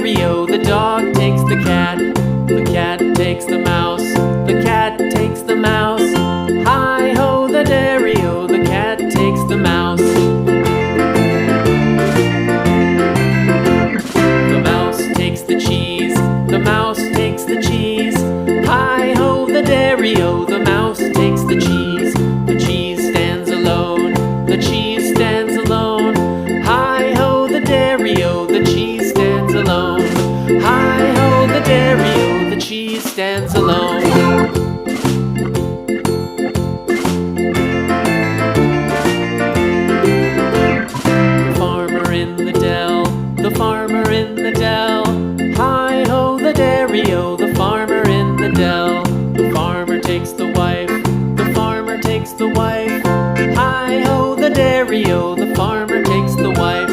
dairy-o, the dog takes the cat. The cat takes the mouse. The cat takes the mouse. Hi-ho, the dairy-o, the cat takes the mouse. The mouse takes the cheese. The mouse takes the cheese. Hi-ho, the dairy-o, the mouse takes the cheese. The cheese stands alone. The cheese stands alone. Hi-ho, the dairy-o, the cheese stands alone. Hi-ho, the dairy-o, the cheese stands alone. The farmer in the dell. The farmer in the dell. Hi-ho, the dairy-o, the farmer in the dell. The farmer takes the wife. The farmer takes the wife. Hi-ho, the dairy-o, the farmer takes the wife.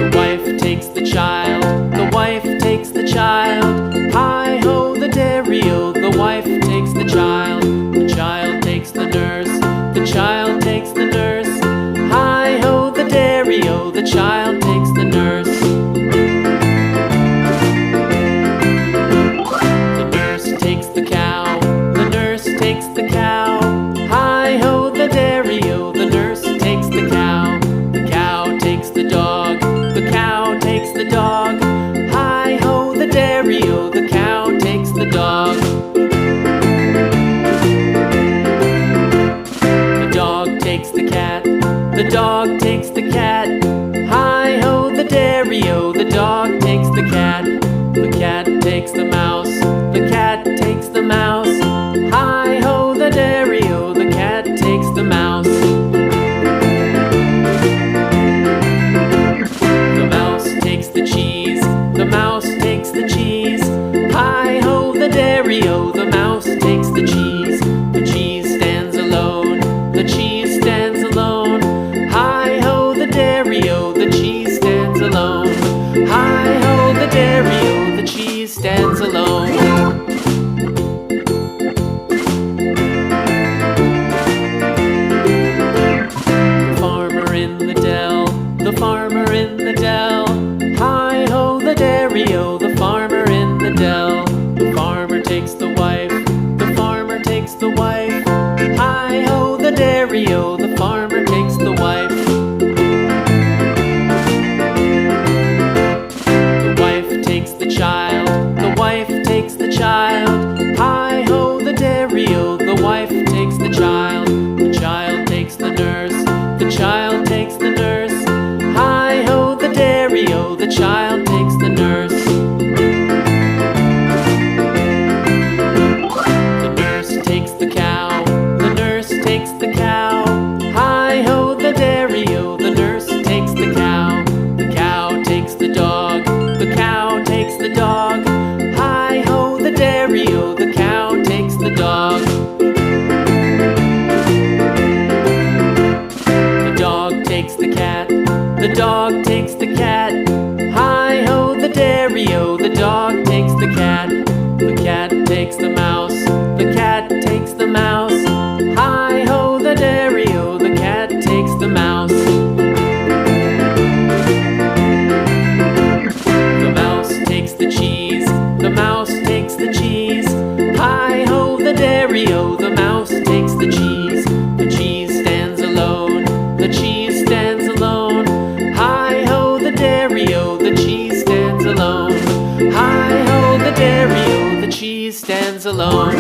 The wife takes the child. The wife takes the child. Hi-ho, the dairy-o, the wife takes the child. The child takes the nurse. The child takes the nurse. Hi-ho, the dairy-o, the child takes the nurse. The nurse takes the cow. The nurse takes the cow. Hi-ho, the dairy-o, the nurse takes the cow. The cow takes the dog. The cow takes the dog. Hi-ho, the dairy-o, the cow takes the dog. The dog takes the cat. The dog takes the cat. Hi-ho, the dairy-o, the dog takes the cat. The cat takes the mouse. The cat takes the mouse. Hi-ho, the dairy-o, the cat takes the mouse. The mouse takes the cheese. The mouse takes the cheese. Hi-ho, the dairy-o, the mouse takes the cheese. The cheese stands alone. The cheese stands alone. Hi-ho, the dairy-o, the cheese stands alone. Hi-ho, the dairy-o, the cheese stands alone. The farmer in the dell. The farmer in the dell. Hi-ho, the dairy-o, the farmer in the dell. The farmer takes the wife. The farmer takes the wife. Hi-ho, the dairy-o, the farmer takes the wife. The wife takes the child. The wife takes the child. Hi-ho, the dairy-o, the wife takes the child. The child takes the nurse. The child takes the nurse. Hi-ho, the dairy-o, the child takes the nurse. The nurse takes the cow. The nurse takes the cow. Hi-ho, the dairy-o, the nurse takes the cow. The cow takes the dog. The cow takes the dog. Hi-ho, the dairy-o, the cow takes the dog. The dog takes the cat. The dog takes the cat. Hi-ho, the dairy-o, the dog takes the cat. The cat takes the mouse. The cat takes the mouse. Hi-ho, the dairy-o, the cat takes the mouse. The mouse takes the cheese. The mouse takes the cheese. Hi-ho, the dairy-o, the mouse takes the cheese. The cheese stands alone. The cheese stands alone. Hi-ho, the dairy-o, the cheese stands alone. Hi-ho, the dairy-o, the cheese stands alone.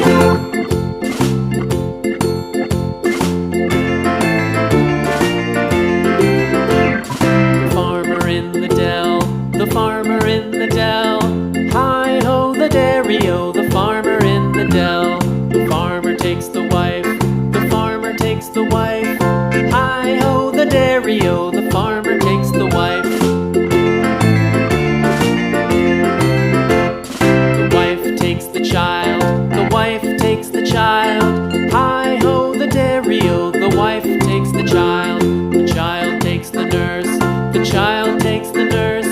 The farmer in the dell. The farmer in the dell. Hi-ho, the dairy-o, the farmer in the dell. The farmer takes the wife. The farmer takes the wife. Hi-ho, the dairy-o, the farmer takes the wife. The wife takes the child. The wife takes the child. Hi-ho, the dairy-o, the wife takes the child. The child takes the nurse. The child takes the nurse.